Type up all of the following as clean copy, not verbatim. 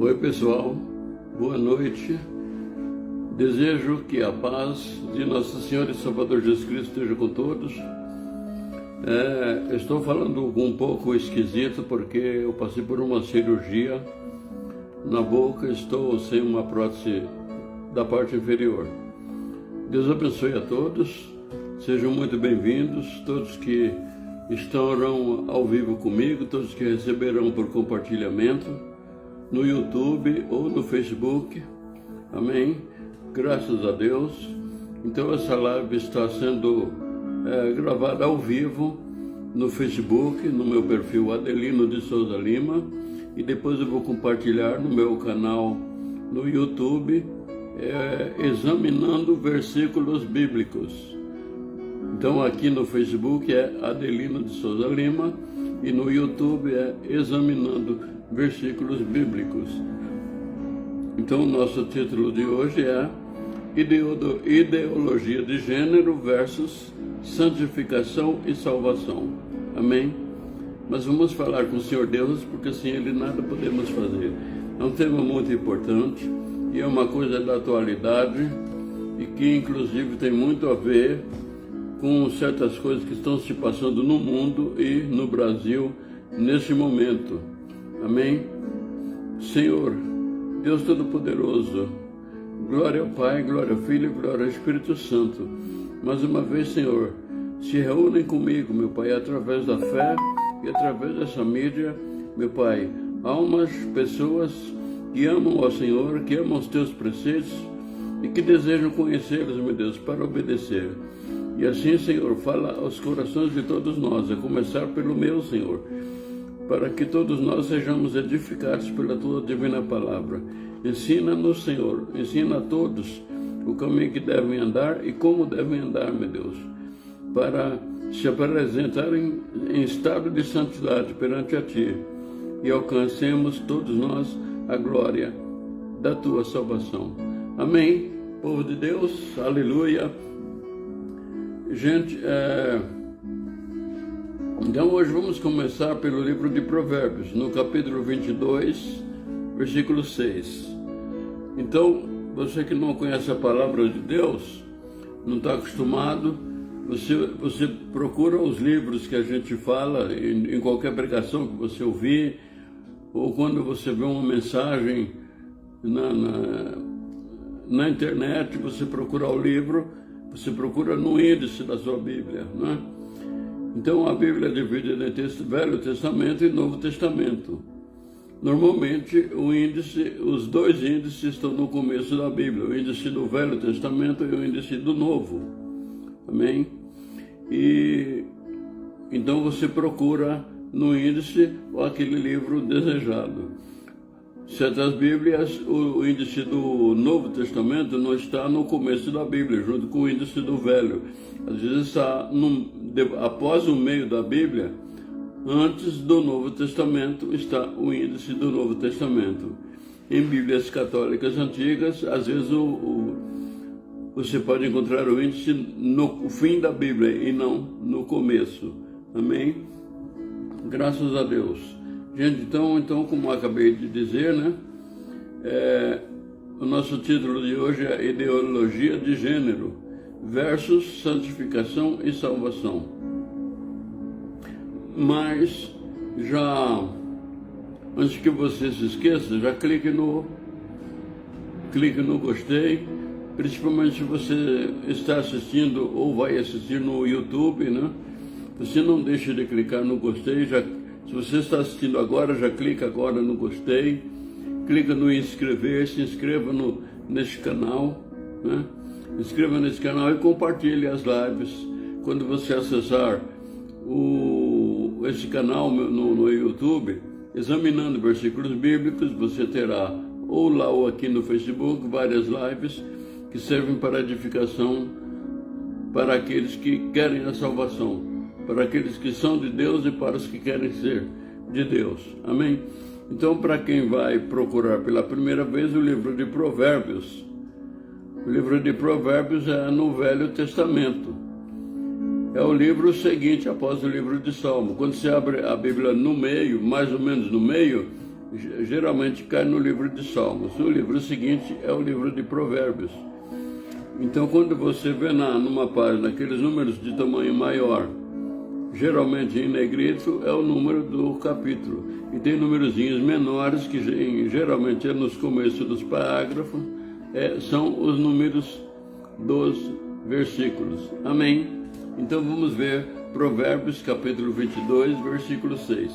Oi pessoal, boa noite. Desejo que a paz de Nosso Senhor e Salvador Jesus Cristo esteja com todos. Estou falando um pouco esquisito porque eu passei por uma cirurgia na boca, estou sem uma prótese da parte inferior. Deus abençoe a todos, sejam muito bem-vindos, todos que estarão ao vivo comigo, todos que receberão por compartilhamento no YouTube ou no Facebook, amém? Graças a Deus. Então essa live está sendo gravada ao vivo no Facebook, no meu perfil Adelino de Souza Lima, e depois eu vou compartilhar no meu canal no YouTube, examinando versículos bíblicos. Então aqui no Facebook é Adelino de Souza Lima e no YouTube é examinando versículos bíblicos. Então o nosso título de hoje é Ideologia de Gênero versus Santificação e Salvação. Amém? Mas vamos falar com o Senhor Deus, porque sem Ele nada podemos fazer. É um tema muito importante e é uma coisa da atualidade e que inclusive tem muito a ver com certas coisas que estão se passando no mundo e no Brasil nesse momento. Amém? Senhor, Deus Todo-Poderoso, glória ao Pai, glória ao Filho e glória ao Espírito Santo. Mais uma vez, Senhor, se reúnem comigo, meu Pai, através da fé e através dessa mídia, meu Pai, almas, pessoas que amam ao Senhor, que amam os Teus preceitos e que desejam conhecê-los, meu Deus, para obedecer. E assim, Senhor, fala aos corações de todos nós, a começar pelo meu, Senhor, para que todos nós sejamos edificados pela Tua divina palavra. Ensina-nos, Senhor, ensina a todos o caminho que devem andar e como devem andar, meu Deus, para se apresentarem em estado de santidade perante a Ti e alcancemos todos nós a glória da Tua salvação. Amém, povo de Deus, aleluia. Gente, então hoje vamos começar pelo livro de Provérbios, no capítulo 22, versículo 6. Então, você que não conhece a palavra de Deus, não está acostumado, você procura os livros que a gente fala em qualquer pregação que você ouvir, ou quando você vê uma mensagem na internet, você procura o livro, você procura no índice da sua Bíblia, não é? Então a Bíblia é dividida em Velho Testamento e Novo Testamento. Normalmente os dois índices estão no começo da Bíblia, o índice do Velho Testamento e o índice do Novo. Amém? E então você procura no índice aquele livro desejado. Certas Bíblias, o índice do Novo Testamento não está no começo da Bíblia, junto com o índice do Velho. Às vezes está após o meio da Bíblia, antes do Novo Testamento, está o índice do Novo Testamento. Em Bíblias católicas antigas, às vezes você pode encontrar o índice no fim da Bíblia e não no começo. Amém? Graças a Deus. Gente, então como eu acabei de dizer, né? O nosso título de hoje é Ideologia de Gênero versus Santificação e Salvação. Mas, antes que você se esqueça, já clique no gostei, principalmente se você está assistindo ou vai assistir no YouTube, né? Você não deixe de clicar no gostei, se você está assistindo agora, já clica agora no gostei, clica no inscrever, se inscreva neste canal, né? Inscreva nesse canal e compartilhe as lives. Quando você acessar esse canal no YouTube, examinando versículos bíblicos, você terá ou lá ou aqui no Facebook várias lives que servem para edificação para aqueles que querem a salvação, para aqueles que são de Deus e para os que querem ser de Deus. Amém? Então, para quem vai procurar pela primeira vez o livro de Provérbios, o livro de Provérbios é no Velho Testamento. É o livro seguinte após o livro de Salmo. Quando você abre a Bíblia no meio, mais ou menos no meio, geralmente cai no livro de Salmos. O livro seguinte é o livro de Provérbios. Então, quando você vê numa página aqueles números de tamanho maior, geralmente em negrito, é o número do capítulo. E tem numerozinhos menores, que geralmente é nos começos dos parágrafos, são os números dos versículos. Amém? Então vamos ver Provérbios capítulo 22, versículo 6.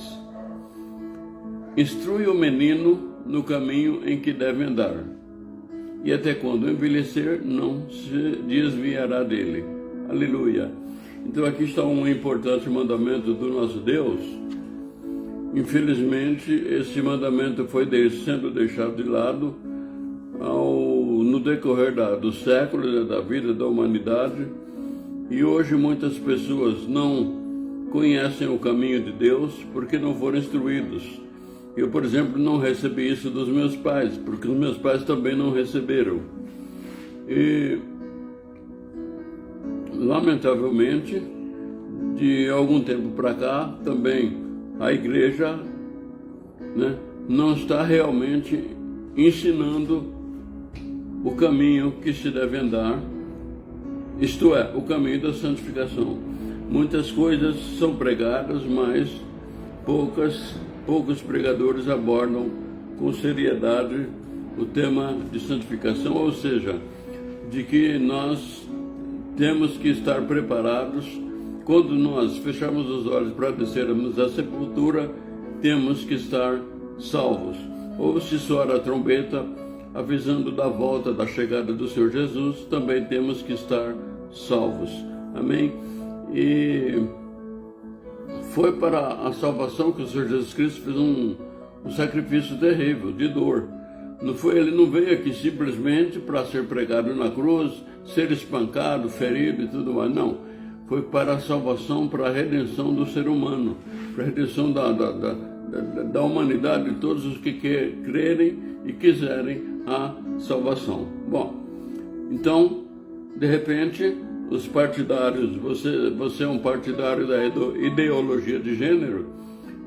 Instrui o menino no caminho em que deve andar, e até quando envelhecer não se desviará dele. Aleluia! Então aqui está um importante mandamento do nosso Deus. Infelizmente, esse mandamento foi sendo deixado de lado no decorrer dos séculos, da vida da humanidade, e hoje muitas pessoas não conhecem o caminho de Deus porque não foram instruídos. Eu, por exemplo, não recebi isso dos meus pais, porque os meus pais também não receberam. E, lamentavelmente, de algum tempo para cá, também a igreja, não está realmente ensinando o caminho que se deve andar, isto é, o caminho da santificação. Muitas coisas são pregadas, mas poucos pregadores abordam com seriedade o tema de santificação, ou seja, de que nós temos que estar preparados. Quando nós fechamos os olhos para descermos à sepultura, temos que estar salvos. Ou se soar a trombeta, avisando da volta, da chegada do Senhor Jesus, também temos que estar salvos. Amém? E foi para a salvação que o Senhor Jesus Cristo fez um sacrifício terrível, de dor. Ele não veio aqui simplesmente para ser pregado na cruz, ser espancado, ferido e tudo mais, não. Foi para a salvação, para a redenção do ser humano, para a redenção da humanidade, de todos os que crerem e quiserem a salvação. Bom, então, de repente, os partidários, você é um partidário da ideologia de gênero,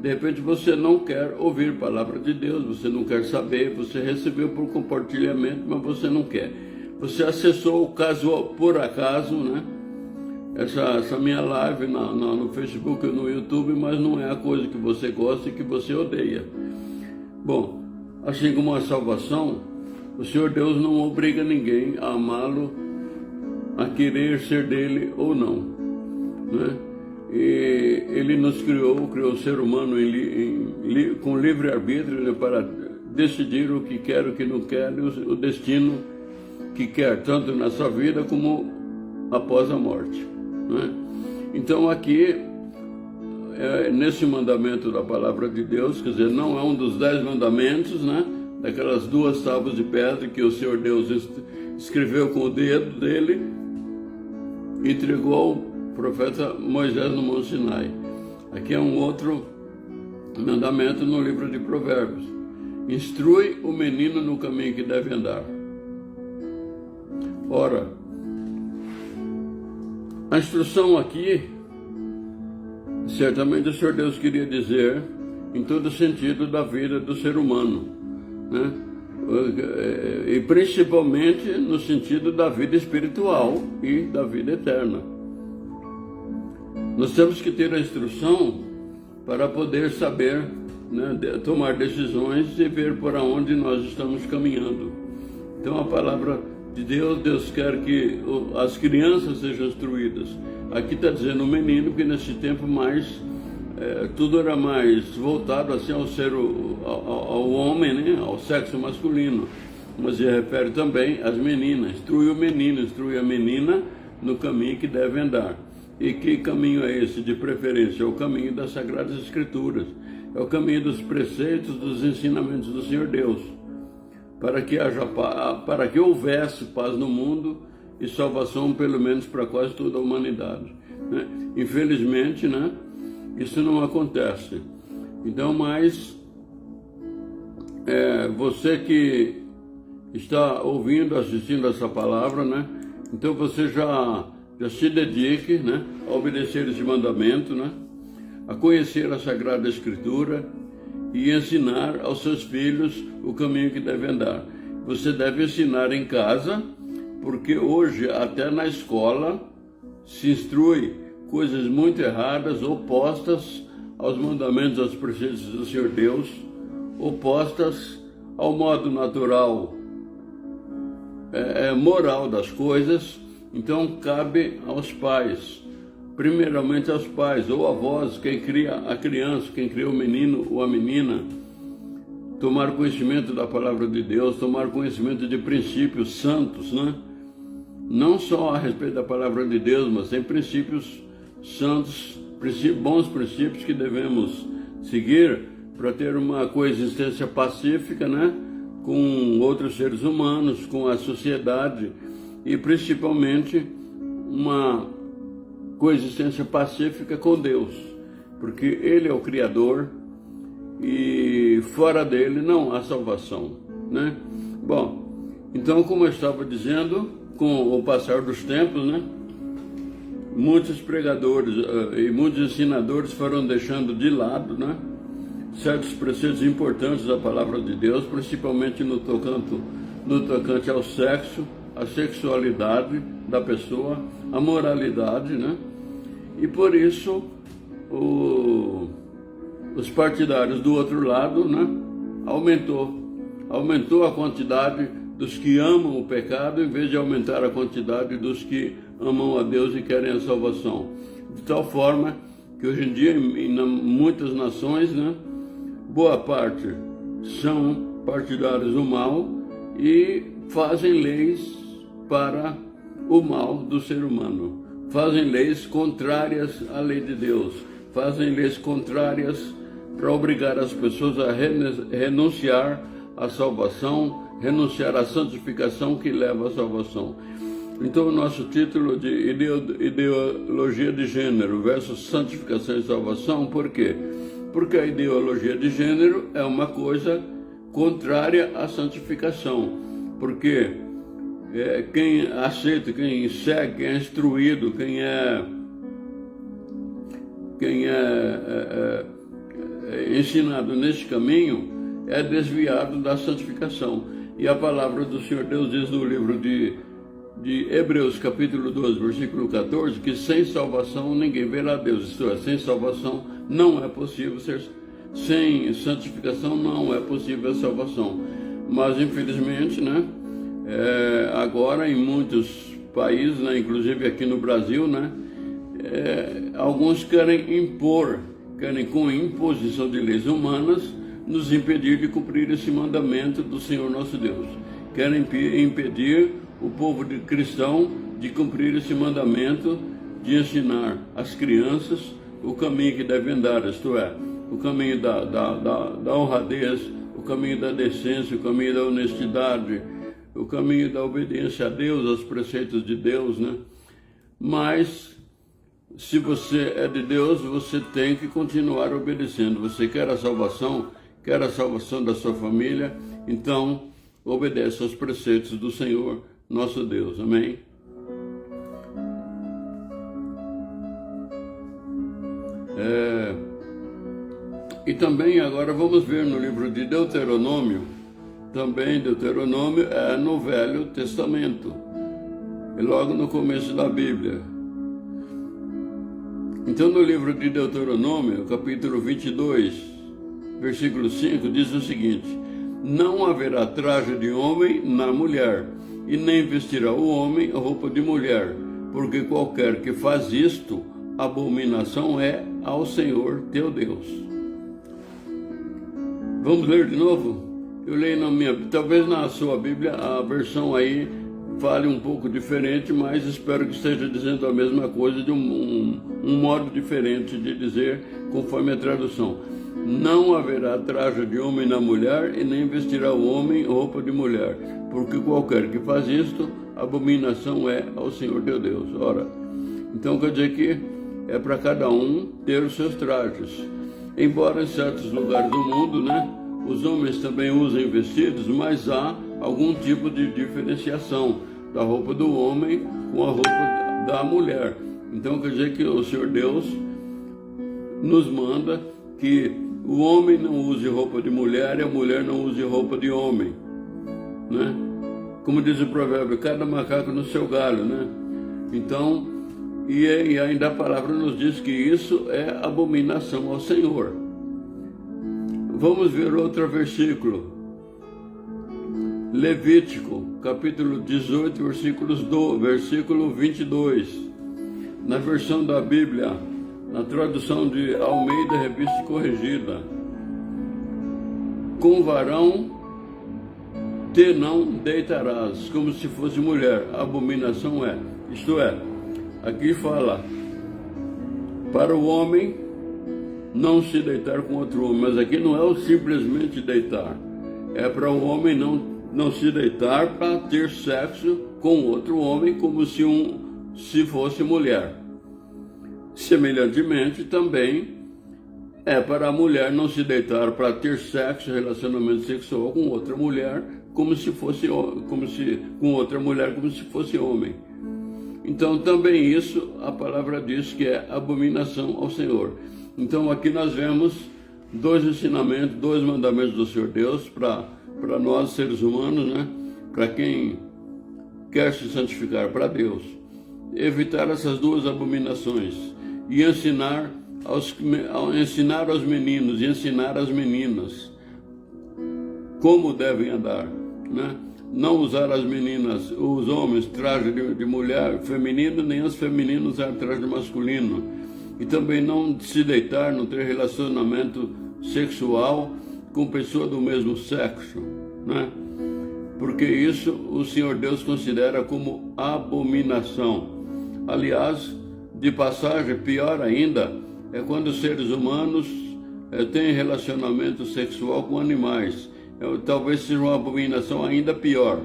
de repente você não quer ouvir a palavra de Deus, você não quer saber, você recebeu por compartilhamento, mas você não quer. Você acessou o caso por acaso, essa minha live no Facebook ou no YouTube, mas não é a coisa que você gosta e que você odeia. Bom, assim como a salvação, o Senhor Deus não obriga ninguém a amá-lo, a querer ser dele ou não, E ele nos criou o ser humano com livre-arbítrio para decidir o que quer, o que não quer, o destino que quer, tanto nessa vida como após a morte. Então aqui, nesse mandamento da palavra de Deus, quer dizer, não é um dos 10 mandamentos, daquelas 2 tábuas de pedra que o Senhor Deus escreveu com o dedo dele, entregou ao profeta Moisés no Monte Sinai. Aqui é um outro mandamento no livro de Provérbios. Instrui o menino no caminho que deve andar. Ora, a instrução aqui, certamente o Senhor Deus queria dizer em todo sentido da vida do ser humano, e principalmente no sentido da vida espiritual e da vida eterna. Nós temos que ter a instrução para poder saber, tomar decisões e ver para onde nós estamos caminhando. Então a palavra de Deus quer que as crianças sejam instruídas. Aqui está dizendo o menino, que nesse tempo tudo era mais voltado assim ao homem, ao sexo masculino. Mas se refere também às meninas. Instrui o menino, instrui a menina no caminho que deve andar. E que caminho é esse de preferência? É o caminho das Sagradas Escrituras. É o caminho dos preceitos, dos ensinamentos do Senhor Deus. Para que houvesse paz no mundo e salvação, pelo menos para quase toda a humanidade. Infelizmente, isso não acontece. Então, mas você que está ouvindo, assistindo essa palavra, então você já se dedique, a obedecer esse mandamento, a conhecer a Sagrada Escritura e ensinar aos seus filhos o caminho que devem andar. Você deve ensinar em casa, porque hoje até na escola se instrui coisas muito erradas, opostas aos mandamentos, aos preceitos do Senhor Deus, opostas ao modo natural, moral das coisas. Então cabe aos pais, primeiramente aos pais ou avós, quem cria a criança, quem cria o menino ou a menina, tomar conhecimento da palavra de Deus, tomar conhecimento de princípios santos, né? Não só a respeito da palavra de Deus, mas tem princípios santos, bons princípios que devemos seguir para ter uma coexistência pacífica, né? Com outros seres humanos, com a sociedade e principalmente uma coexistência pacífica com Deus, porque Ele é o Criador e fora dele não há salvação, né? Bom, então, como eu estava dizendo, com o passar dos tempos, né, muitos pregadores e muitos ensinadores foram deixando de lado, né, certos preceitos importantes da palavra de Deus, principalmente no tocante ao sexo, à sexualidade da pessoa, à moralidade, né? E por isso os partidários do outro lado, né, aumentou a quantidade dos que amam o pecado, em vez de aumentar a quantidade dos que amam a Deus e querem a salvação. De tal forma que hoje em dia, em muitas nações, né, boa parte são partidários do mal e fazem leis para o mal do ser humano. Fazem leis contrárias à lei de Deus. Fazem leis contrárias para obrigar as pessoas a renunciar à salvação, renunciar à santificação que leva à salvação. Então, o nosso título de ideologia de gênero versus santificação e salvação, por quê? Porque a ideologia de gênero é uma coisa contrária à santificação, porque quem aceita, quem segue, quem é instruído, quem é ensinado neste caminho é desviado da santificação. E a palavra do Senhor Deus diz no livro de Hebreus, capítulo 12, versículo 14, que sem salvação ninguém verá Deus. Isto é, sem salvação não é possível sem santificação não é possível a salvação. Mas infelizmente, né, agora em muitos países, né, inclusive aqui no Brasil, né, alguns querem com imposição de leis humanas, nos impedir de cumprir esse mandamento do Senhor nosso Deus. Querem impedir o povo cristão de cumprir esse mandamento de ensinar às crianças o caminho que devem andar, isto é, o caminho da honradez, o caminho da decência, o caminho da honestidade, o caminho da obediência a Deus, aos preceitos de Deus, né? Mas se você é de Deus, você tem que continuar obedecendo. Você quer a salvação da sua família, então obedece aos preceitos do Senhor nosso Deus. Amém? E também agora vamos ver no livro de Deuteronômio. Também Deuteronômio é no Velho Testamento, é logo no começo da Bíblia. Então, no livro de Deuteronômio, capítulo 22, versículo 5, diz o seguinte: não haverá traje de homem na mulher, e nem vestirá o homem a roupa de mulher, porque qualquer que faz isto, abominação é ao Senhor teu Deus. Vamos ler de novo? Eu leio talvez na sua Bíblia a versão aí fale um pouco diferente, mas espero que esteja dizendo a mesma coisa de um modo diferente de dizer, conforme a tradução. Não haverá traje de homem na mulher, e nem vestirá o homem roupa de mulher, porque qualquer que faz isto, abominação é ao Senhor teu Deus. Ora, então quer dizer que é para cada um ter os seus trajes. Embora em certos lugares do mundo, né, os homens também usem vestidos, mas há algum tipo de diferenciação da roupa do homem com a roupa da mulher. Então quer dizer que o Senhor Deus nos manda que o homem não use roupa de mulher e a mulher não use roupa de homem, né? Como diz o provérbio, cada macaco no seu galho, né? Então, e ainda a palavra nos diz que isso é abominação ao Senhor. Vamos ver outro versículo. Levítico, capítulo 18, versículo 22. Na versão da Bíblia, na tradução de Almeida, revista corrigida. Com varão te não deitarás, como se fosse mulher. Abominação é. Isto é, aqui fala, para o homem não se deitar com outro homem, mas aqui não é o simplesmente deitar. É para o homem não se deitar para ter sexo com outro homem, como se fosse mulher. Semelhantemente, também é para a mulher não se deitar para ter sexo, relacionamento sexual com outra mulher, como se fosse homem. Então, também isso, a palavra diz que é abominação ao Senhor. Então, aqui nós vemos dois ensinamentos, dois mandamentos do Senhor Deus para nós, seres humanos, né? Para quem quer se santificar para Deus. Evitar essas duas abominações e ensinar aos meninos e ensinar às meninas como devem andar, né? Não usar as meninas, os homens, traje de mulher feminino, nem os femininos usar traje masculino. E também não se deitar, não ter relacionamento sexual com pessoa do mesmo sexo, né? Porque isso o Senhor Deus considera como abominação. Aliás, de passagem, pior ainda, é quando os seres humanos têm relacionamento sexual com animais. Talvez seja uma abominação ainda pior.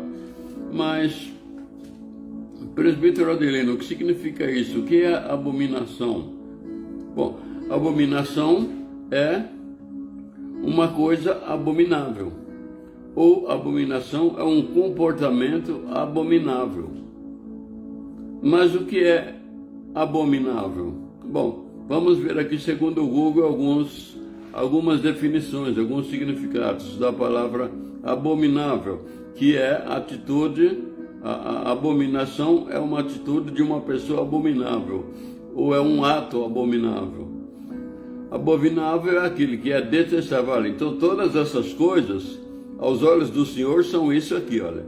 Mas, presbítero Adelino, o que significa isso? O que é abominação? Bom, abominação é uma coisa abominável. Ou abominação é um comportamento abominável. Mas o que é abominável? Bom, vamos ver aqui, segundo o Google, algumas definições, alguns significados da palavra abominável, que é atitude, a abominação é uma atitude de uma pessoa abominável, ou é um ato abominável. Abominável é aquele que é detestável. Então todas essas coisas, aos olhos do Senhor, são isso aqui, olha: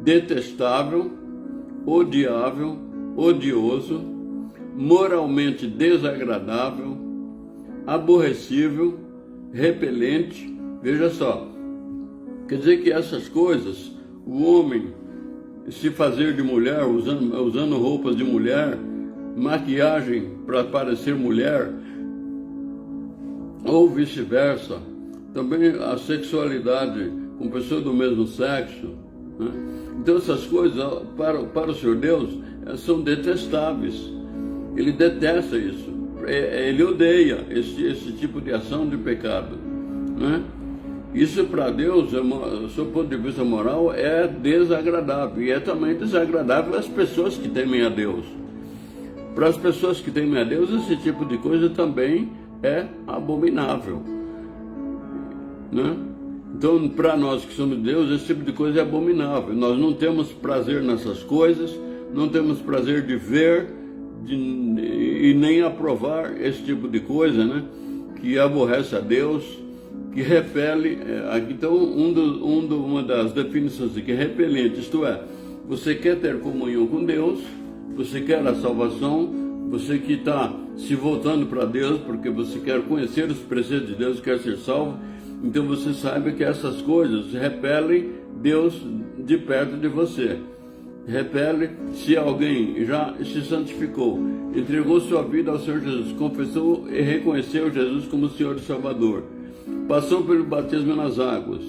detestável, odiável, odioso, moralmente desagradável, aborrecível, repelente. Veja só, quer dizer que essas coisas, o homem se fazer de mulher, usando roupas de mulher, maquiagem para parecer mulher, ou vice-versa, também a sexualidade com pessoas do mesmo sexo, né? Então essas coisas, para o Senhor Deus, são detestáveis. Ele detesta isso. Ele odeia esse tipo de ação de pecado, né? Isso para Deus, do seu ponto de vista moral, é desagradável. E é também desagradável às pessoas que temem a Deus. Para as pessoas que temem a Deus, esse tipo de coisa também é abominável, né? Então, para nós que somos de Deus, esse tipo de coisa é abominável. Nós não temos prazer nessas coisas, não temos prazer de ver e nem aprovar esse tipo de coisa, né? Que aborrece a Deus, que repele. Então, uma das definições aqui é repelente, isto é, você quer ter comunhão com Deus, você quer a salvação, você que está se voltando para Deus porque você quer conhecer os preceitos de Deus, quer ser salvo, então você sabe que essas coisas repelem Deus de perto de você. Repele. Se alguém já se santificou, entregou sua vida ao Senhor Jesus, confessou e reconheceu Jesus como Senhor e Salvador, passou pelo batismo nas águas,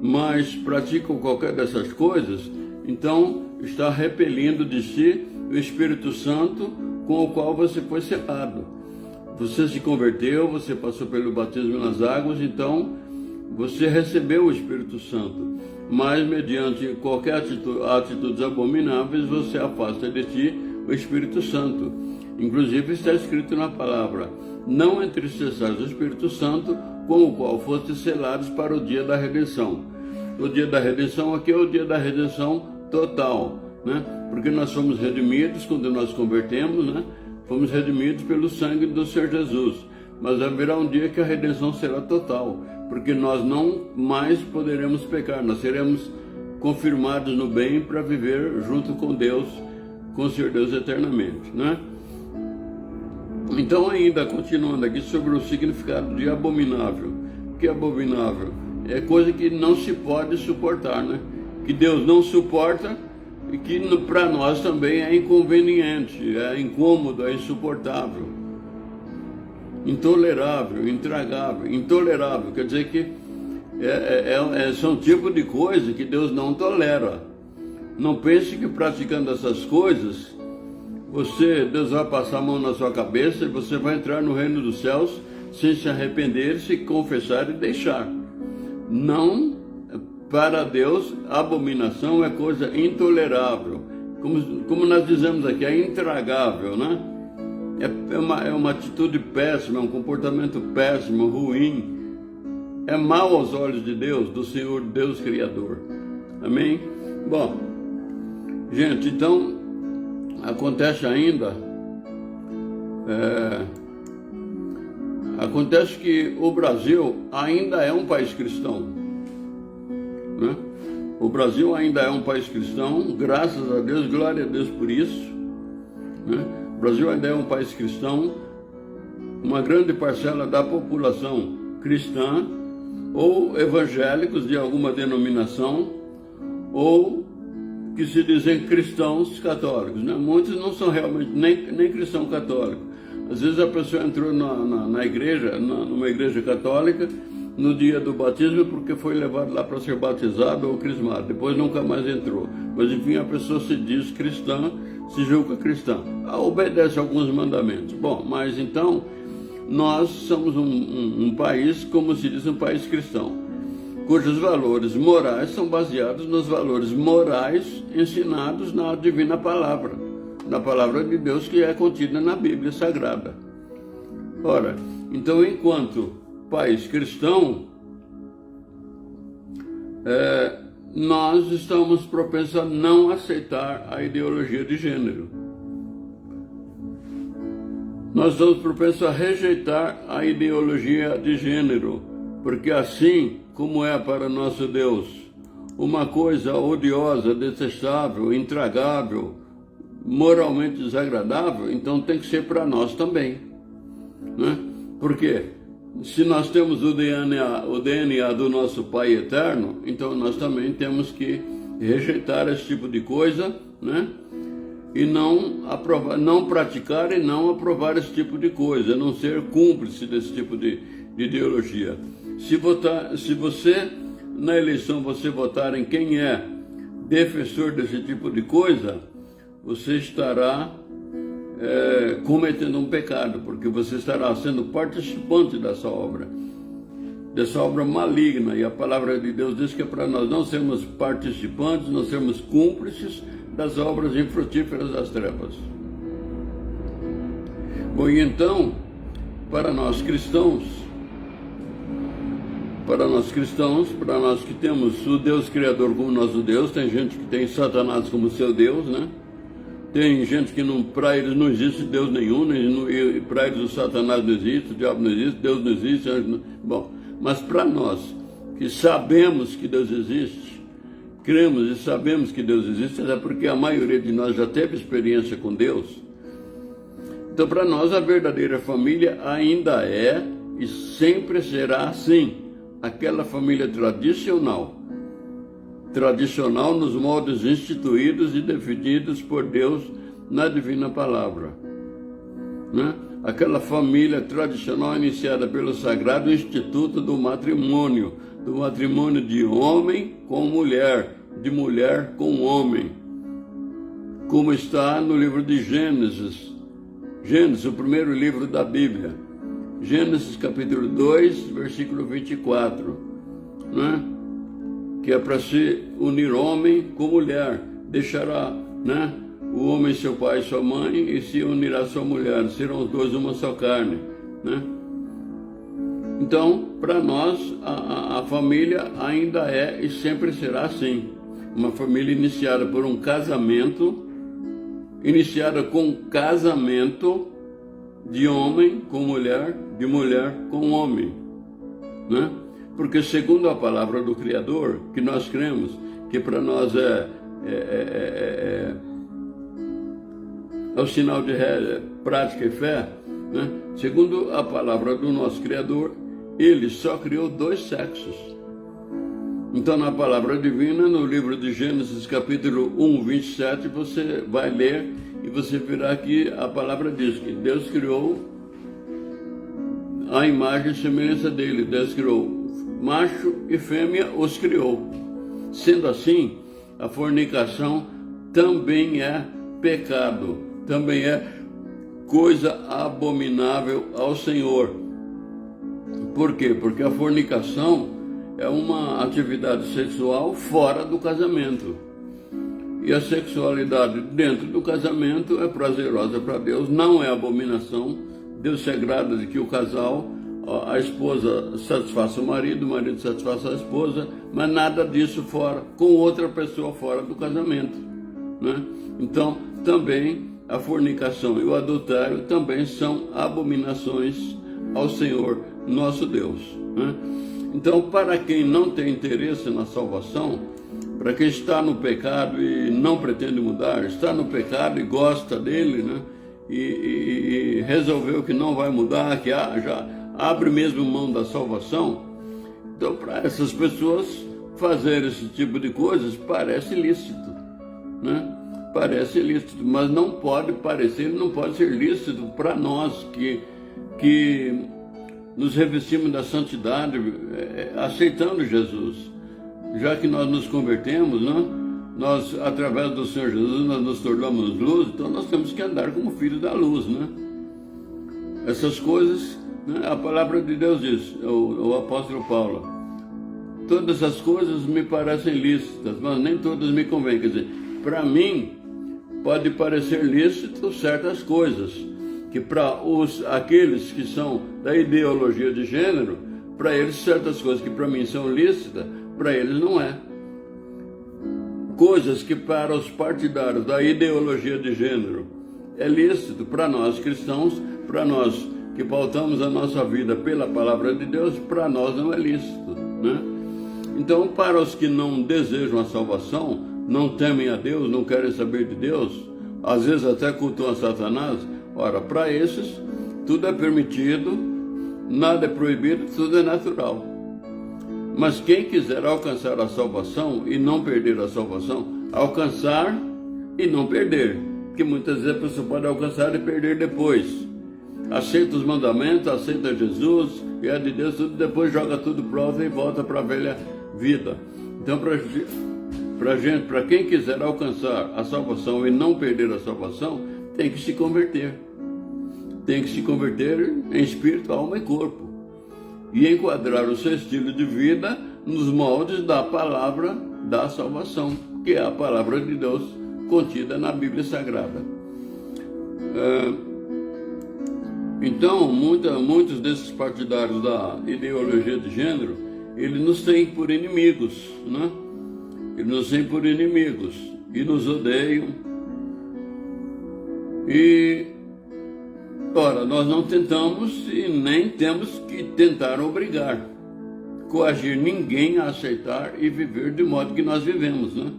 mas praticam qualquer dessas coisas, então está repelindo de si o Espírito Santo com o qual você foi selado. Você se converteu, você passou pelo batismo nas águas, então você recebeu o Espírito Santo. Mas mediante qualquer atitudes abomináveis, você afasta de ti o Espírito Santo. Inclusive está escrito na palavra: não entristeçais o Espírito Santo, com o qual fostes selados para o dia da redenção. O dia da redenção aqui é o dia da redenção total, né? Porque nós somos redimidos quando nós convertemos, né? Fomos redimidos pelo sangue do Senhor Jesus. Mas haverá um dia que a redenção será total, porque nós não mais poderemos pecar, nós seremos confirmados no bem para viver junto com Deus, com o Senhor Deus eternamente, né? Então, ainda continuando aqui sobre o significado de abominável. O que é abominável? É coisa que não se pode suportar, né? Que Deus não suporta e que para nós também é inconveniente, é incômodo, é insuportável. Intolerável, intragável. Intolerável quer dizer que são tipo de coisa que Deus não tolera. Não pense que praticando essas coisas, Deus vai passar a mão na sua cabeça e você vai entrar no reino dos céus sem se arrepender, se confessar e deixar. Não, para Deus, abominação é coisa intolerável. Como nós dizemos aqui, é intragável, né? É uma atitude péssima, é um comportamento péssimo, ruim. É mal aos olhos de Deus, do Senhor Deus Criador. Amém? Bom, gente, então, acontece ainda, acontece que o Brasil ainda é um país cristão, né? O Brasil ainda é um país cristão, graças a Deus, glória a Deus por isso, né? O Brasil ainda é um país cristão, uma grande parcela da população cristã, ou evangélicos de alguma denominação, ou que se dizem cristãos católicos, né? Muitos não são realmente nem cristão católico. Às vezes a pessoa entrou na igreja, numa igreja católica, no dia do batismo, porque foi levado lá para ser batizado ou crismado. Depois nunca mais entrou. Mas enfim, a pessoa se diz cristã, se julga cristã. Obedece alguns mandamentos. Bom, mas então, nós somos um país, como se diz, um país cristão, cujos valores morais são baseados nos valores morais ensinados na divina palavra, na palavra de Deus que é contida na Bíblia Sagrada. Ora, então, enquanto país cristão, nós estamos propensos a não aceitar a ideologia de gênero. Nós estamos propensos a rejeitar a ideologia de gênero, porque assim como é para nosso Deus uma coisa odiosa, detestável, intragável, moralmente desagradável, então tem que ser para nós também, né? Por quê? Se nós temos o DNA do nosso Pai Eterno, então nós também temos que rejeitar esse tipo de coisa, né? E não praticar e não aprovar esse tipo de coisa, não ser cúmplice desse tipo de ideologia. Se você, na eleição, você votar em quem é defensor desse tipo de coisa, você estará cometendo um pecado, porque você estará sendo participante dessa obra maligna, e a palavra de Deus diz que é para nós não sermos participantes, não sermos cúmplices das obras infrutíferas das trevas. Bom, e então, para nós cristãos, para nós que temos o Deus Criador como nosso Deus, tem gente que tem Satanás como seu Deus, né? Tem gente que para eles não existe Deus nenhum, e para eles o Satanás não existe, o diabo não existe, Deus não existe, anjo não... Bom, mas para nós que sabemos que Deus existe, cremos e sabemos que Deus existe, até porque a maioria de nós já teve experiência com Deus. Então, para nós, a verdadeira família ainda é e sempre será assim, aquela família tradicional nos moldes instituídos e definidos por Deus na divina palavra, né? Aquela família tradicional iniciada pelo Sagrado Instituto do matrimônio de homem com mulher, de mulher com homem, como está no livro de Gênesis, o primeiro livro da Bíblia, Gênesis capítulo 2, versículo 24, né? Que é para se unir homem com mulher, deixará, né, o homem seu pai e sua mãe e se unirá à sua mulher, serão os dois uma só carne. né? Então, para nós, a família ainda é e sempre será assim. Uma família iniciada por um casamento, iniciada com casamento de homem com mulher, de mulher com homem, né? Porque segundo a palavra do Criador, que nós cremos, que para nós é o sinal de prática e fé, né? Segundo a palavra do nosso Criador, ele só criou 2 sexos. Então, na palavra divina, no livro de Gênesis, capítulo 1, 27, você vai ler e você verá que a palavra diz que Deus criou a imagem e semelhança dele. Deus criou macho e fêmea, os criou. Sendo assim, a fornicação também é pecado, também é coisa abominável ao Senhor. Por quê? Porque a fornicação é uma atividade sexual fora do casamento. E a sexualidade dentro do casamento é prazerosa para Deus, não é abominação. Deus se agrada de que o casal, a esposa satisfaça o marido satisfaça a esposa, mas nada disso fora, com outra pessoa fora do casamento, né? Então, também a fornicação e o adultério também são abominações ao Senhor nosso Deus, né? Então, para quem não tem interesse na salvação, para quem está no pecado e não pretende mudar, está no pecado e gosta dele, né? E resolveu que não vai mudar, que já abre mesmo mão da salvação. Então, para essas pessoas fazer esse tipo de coisas parece lícito, né? Parece lícito, mas não pode parecer, não pode ser lícito para nós que nos revestimos da santidade, aceitando Jesus. Já que nós nos convertemos, né? Nós, através do Senhor Jesus, nós nos tornamos luz, então nós temos que andar como filhos da luz, né? Essas coisas, né? A palavra de Deus diz, o apóstolo Paulo, todas as coisas me parecem lícitas, mas nem todas me convêm. Quer dizer, para mim, pode parecer lícito certas coisas, que para aqueles que são da ideologia de gênero, para eles certas coisas que para mim são lícitas, para eles não é. Coisas que para os partidários da ideologia de gênero é lícito, para nós cristãos, para nós que pautamos a nossa vida pela palavra de Deus, para nós não é lícito, né? Então, para os que não desejam a salvação, não temem a Deus, não querem saber de Deus, às vezes até cultuam a Satanás, ora, para esses, tudo é permitido, nada é proibido, tudo é natural. Mas quem quiser alcançar a salvação e não perder a salvação, alcançar e não perder, porque muitas vezes a pessoa pode alcançar e perder depois. Aceita os mandamentos, aceita Jesus, e é de Deus tudo, depois joga tudo pro alto e volta para a velha vida. Então, para quem quiser alcançar a salvação e não perder a salvação, tem que se converter. Tem que se converter em espírito, alma e corpo. E enquadrar o seu estilo de vida nos moldes da palavra da salvação, que é a palavra de Deus contida na Bíblia Sagrada. Então, muitos desses partidários da ideologia de gênero, eles nos têm por inimigos, né? Eles nos têm por inimigos e nos odeiam. E, ora, nós não tentamos e nem temos que tentar obrigar, coagir ninguém a aceitar e viver de modo que nós vivemos, né?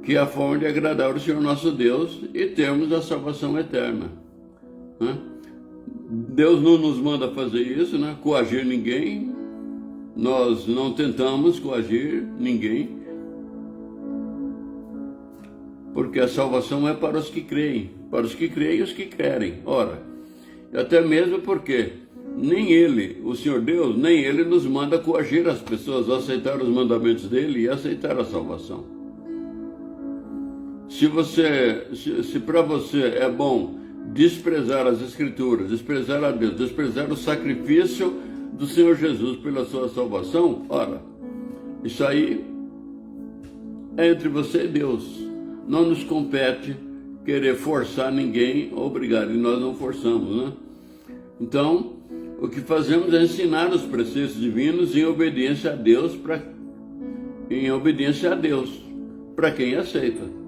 Que é a forma de agradar o Senhor nosso Deus e termos a salvação eterna, né? Deus não nos manda fazer isso, né? Coagir ninguém. Nós não tentamos coagir ninguém, porque a salvação é para os que creem e os que querem. Ora, até mesmo porque nem Ele, o Senhor Deus, nem Ele nos manda coagir as pessoas a aceitar os mandamentos dEle e aceitar a salvação. Se para você é bom desprezar as Escrituras, desprezar a Deus, desprezar o sacrifício do Senhor Jesus pela sua salvação, ora, isso aí é entre você e Deus. Não nos compete querer forçar ninguém, obrigar, e nós não forçamos, né? Então, o que fazemos é ensinar os preceitos divinos em obediência a Deus, para quem aceita.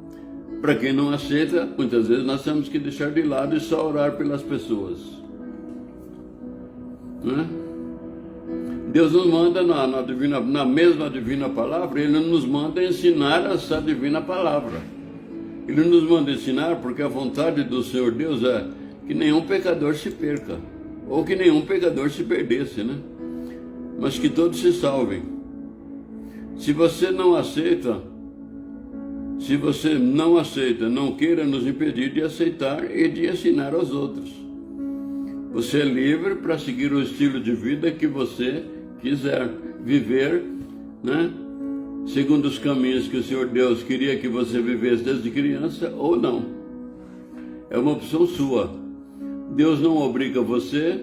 Para quem não aceita, muitas vezes nós temos que deixar de lado e só orar pelas pessoas. Né? Deus nos manda na mesma divina palavra, Ele nos manda ensinar essa divina palavra. Ele nos manda ensinar porque a vontade do Senhor Deus é que nenhum pecador se perca, ou que nenhum pecador se perdesse, né? Mas que todos se salvem. Se você não aceita, não queira nos impedir de aceitar e de ensinar aos outros. Você é livre para seguir o estilo de vida que você quiser viver, né? Segundo os caminhos que o Senhor Deus queria que você vivesse desde criança ou não. É uma opção sua. Deus não obriga você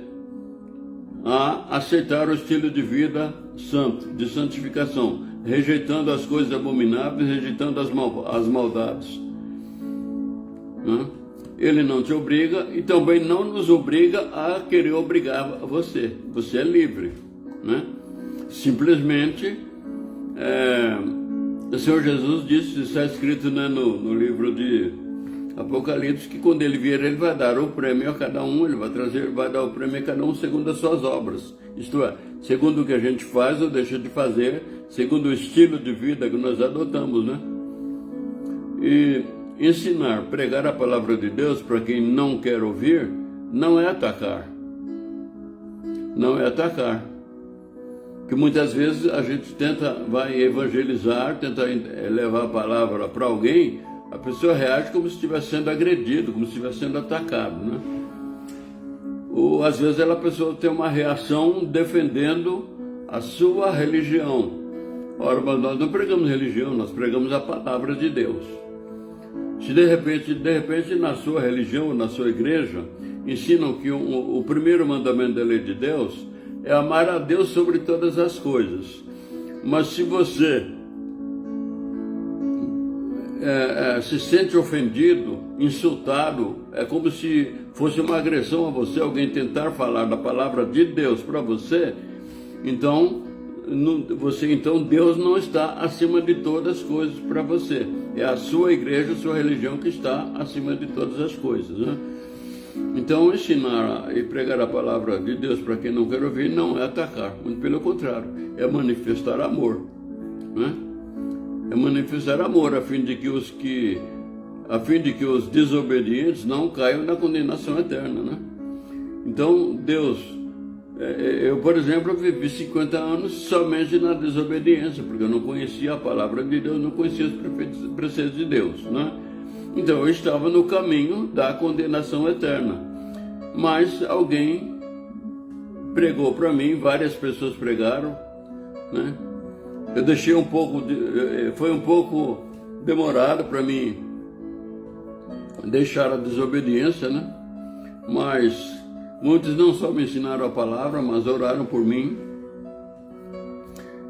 a aceitar o estilo de vida santo, de santificação, rejeitando as coisas abomináveis, rejeitando as maldades. Né? Ele não te obriga e também não nos obriga a querer obrigar você. Você é livre. Né? Simplesmente, o Senhor Jesus disse, está escrito, né, no livro de Apocalipse, que quando Ele vier, Ele vai dar o prêmio a cada um, Ele vai dar o prêmio a cada um segundo as suas obras. Isto é, segundo o que a gente faz ou deixa de fazer, segundo o estilo de vida que nós adotamos, né? E ensinar, pregar a palavra de Deus para quem não quer ouvir, não é atacar. Não é atacar. Porque muitas vezes a gente vai evangelizar, tenta levar a palavra para alguém, a pessoa reage como se estivesse sendo agredido, como se estivesse sendo atacado, né? Ou às vezes a pessoa tem uma reação defendendo a sua religião. Ora, mas nós não pregamos religião, nós pregamos a palavra de Deus. Se de repente na sua religião, na sua igreja, ensinam que o primeiro mandamento da lei de Deus é amar a Deus sobre todas as coisas. Mas se você se sente ofendido, insultado, é como se fosse uma agressão a você, alguém tentar falar da palavra de Deus para você, então Deus não está acima de todas as coisas para você. É a sua igreja, a sua religião que está acima de todas as coisas, né? Então, ensinar e pregar a palavra de Deus para quem não quer ouvir não é atacar, muito pelo contrário, é manifestar amor, né? É manifestar amor a fim de que os desobedientes não caiam na condenação eterna, né? Então, Deus, eu, por exemplo, vivi 50 anos somente na desobediência, porque eu não conhecia a palavra de Deus, não conhecia os preceitos de Deus, né? Então, eu estava no caminho da condenação eterna. Mas alguém pregou para mim, várias pessoas pregaram, né? Eu deixei foi um pouco demorado para mim deixar a desobediência, né? Mas muitos não só me ensinaram a palavra, mas oraram por mim.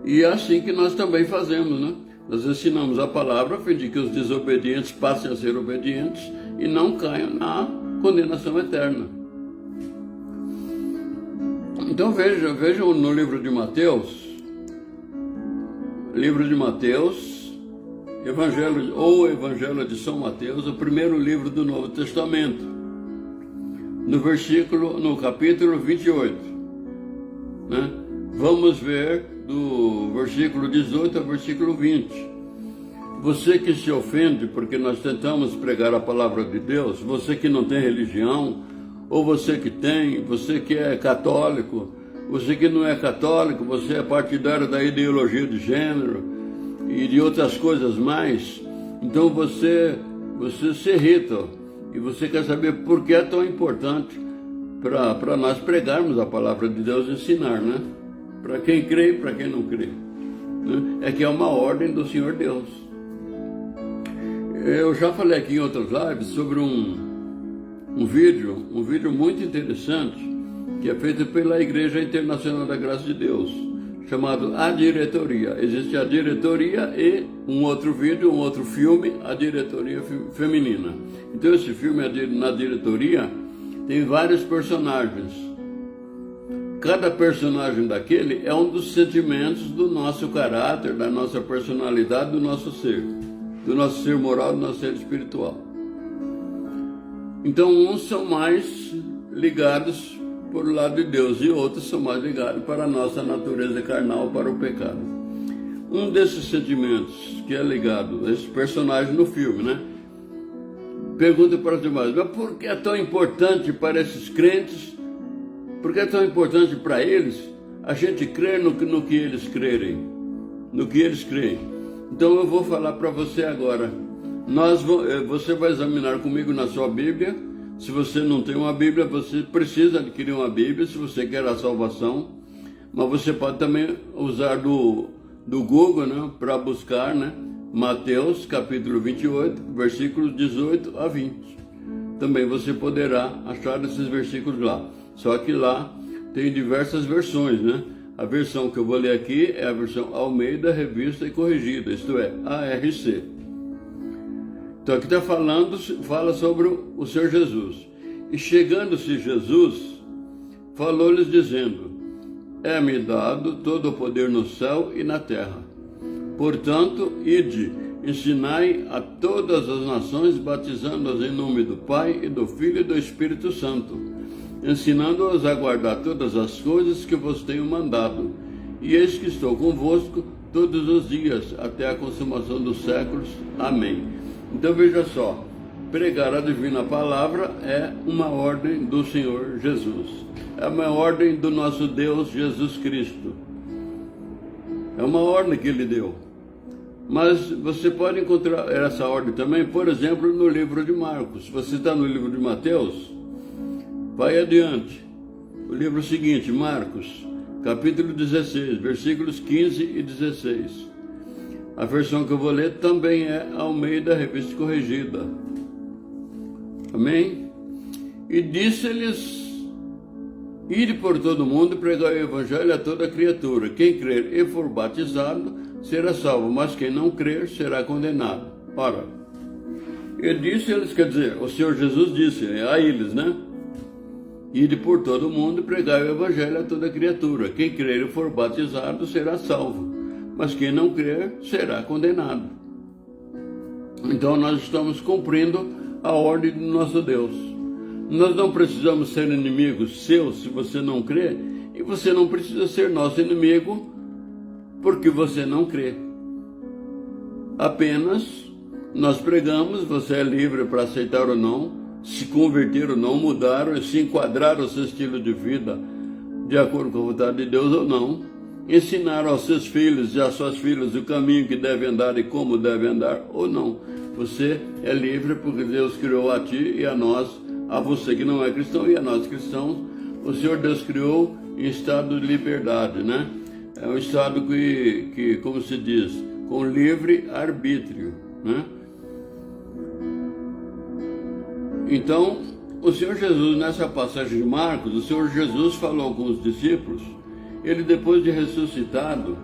E é assim que nós também fazemos, né? Nós ensinamos a palavra a fim de que os desobedientes passem a ser obedientes e não caiam na condenação eterna. Então vejam no livro de Mateus, Evangelho de São Mateus, o primeiro livro do Novo Testamento, no capítulo 28, né? Vamos ver do versículo 18 ao versículo 20. Você que se ofende porque nós tentamos pregar a palavra de Deus, você que não tem religião, ou você que é católico, você que não é católico, você é partidário da ideologia de gênero e de outras coisas mais, então você se irrita e você quer saber por que é tão importante para nós pregarmos a palavra de Deus e ensinar, né? Para quem crê e para quem não crê, né? É que é uma ordem do Senhor Deus. Eu já falei aqui em outras lives sobre um vídeo muito interessante que é feito pela Igreja Internacional da Graça de Deus, chamado A Diretoria. Existe a diretoria e um outro filme, a diretoria feminina. Então esse filme, na diretoria, tem vários personagens, cada personagem daquele é um dos sentimentos do nosso caráter, da nossa personalidade, do nosso ser moral, do nosso ser espiritual. Então, uns são mais ligados por o lado de Deus e outros são mais ligados para a nossa natureza carnal, para o pecado. Um desses sentimentos que é ligado a esse personagem no filme, né? Pergunta para os demais, mas por que é tão importante para esses crentes, por que é tão importante para eles a gente crer no que eles crerem, no que eles creem? Então eu vou falar para você agora. Você vai examinar comigo na sua Bíblia. Se você não tem uma Bíblia, você precisa adquirir uma Bíblia se você quer a salvação. Mas você pode também usar do Google, né, para buscar, né, Mateus capítulo 28, versículos 18 a 20. Também você poderá achar esses versículos lá. Só que lá tem diversas versões, né? A versão que eu vou ler aqui é a versão Almeida, Revista e Corrigida, isto é, ARC. Então aqui está fala sobre o Senhor Jesus. E chegando-se Jesus, falou-lhes dizendo, é-me dado todo o poder no céu e na terra. Portanto, ide, ensinai a todas as nações, batizando-as em nome do Pai, e do Filho e do Espírito Santo, ensinando-as a guardar todas as coisas que vos tenho mandado. E eis que estou convosco todos os dias, até a consumação dos séculos. Amém. Então veja só, pregar a divina palavra é uma ordem do Senhor Jesus. É uma ordem do nosso Deus Jesus Cristo. É uma ordem que Ele deu. Mas você pode encontrar essa ordem também, por exemplo, no livro de Marcos. Se você está no livro de Mateus, vai adiante. O livro seguinte, Marcos, capítulo 16, versículos 15 e 16. A versão que eu vou ler também é Almeida, Revista Corrigida. Amém? E disse-lhes, ide por todo mundo e pregai o evangelho a toda criatura. Quem crer e for batizado será salvo, mas quem não crer será condenado. Ora, ele disse-lhes, quer dizer, o Senhor Jesus disse a eles, né? Ide por todo mundo e pregai o evangelho a toda criatura. Quem crer e for batizado será salvo, mas quem não crer será condenado. Então nós estamos cumprindo a ordem do nosso Deus. Nós não precisamos ser inimigos seus se você não crê, e você não precisa ser nosso inimigo porque você não crê. Apenas nós pregamos, você é livre para aceitar ou não, se converter ou não, mudar ou se enquadrar o seu estilo de vida de acordo com a vontade de Deus ou não, ensinar aos seus filhos e às suas filhas o caminho que deve andar e como deve andar ou não. Você é livre porque Deus criou a ti e a nós, a você que não é cristão e a nós cristãos, o Senhor Deus criou em estado de liberdade, né? É um estado que como se diz, com livre arbítrio, né? Então, o Senhor Jesus, nessa passagem de Marcos, o Senhor Jesus falou com os discípulos. Ele, depois de ressuscitado,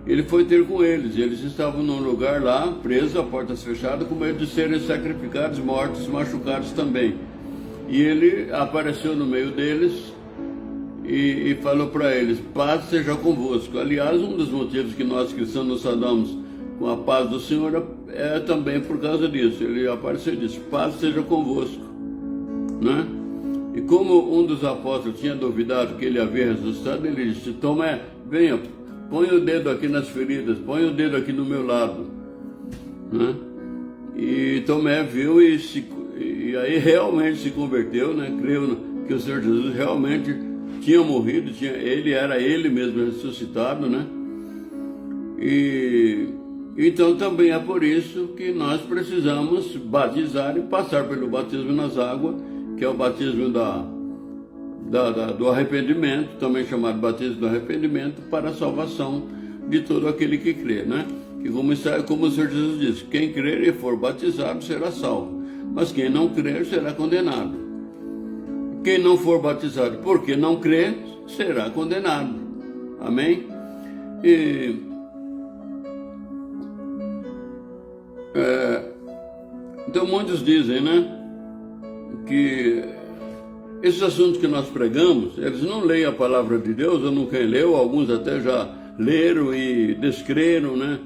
ele foi ter com eles. Eles estavam num lugar lá, presos, a portas fechadas, com medo de serem sacrificados, mortos, machucados também. E ele apareceu no meio deles e falou para eles, paz seja convosco. Aliás, um dos motivos que nós cristãos nos saudamos com a paz do Senhor é também por causa disso. Ele apareceu e disse, paz seja convosco, né? E como um dos apóstolos tinha duvidado que ele havia ressuscitado, ele disse, Tomé, venha, põe o dedo aqui nas feridas, põe o dedo aqui no meu lado, né? E Tomé viu e aí realmente se converteu, né? Creu que o Senhor Jesus realmente tinha morrido, ele era ele mesmo ressuscitado, né? E então também é por isso que nós precisamos batizar e passar pelo batismo nas águas, que é o batismo do arrependimento, também chamado batismo do arrependimento, para a salvação de todo aquele que crê, né? Que como o Senhor Jesus disse, quem crer e for batizado será salvo, mas quem não crer será condenado. Quem não for batizado porque não crê, será condenado. Amém? Então muitos dizem, né, que esses assuntos que nós pregamos, eles não leem a palavra de Deus, ou não quem leu, alguns até já leram e descreram, né?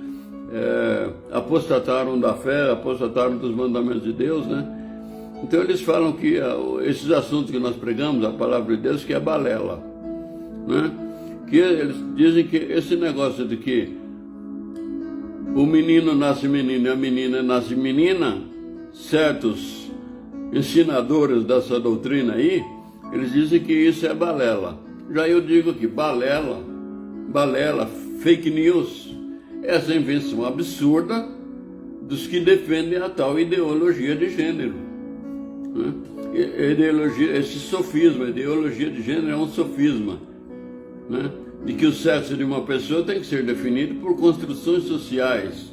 Apostataram da fé, apostataram dos mandamentos de Deus, né? Então eles falam que esses assuntos que nós pregamos, a palavra de Deus, que é balela, né? Que eles dizem que esse negócio de que o menino nasce menino e a menina nasce menina, certos ensinadores dessa doutrina aí, eles dizem que isso é balela. Já eu digo que balela, fake news, essa invenção absurda dos que defendem a tal ideologia de gênero, né? Esse sofisma, a ideologia de gênero é um sofisma, né? De que o sexo de uma pessoa tem que ser definido por construções sociais.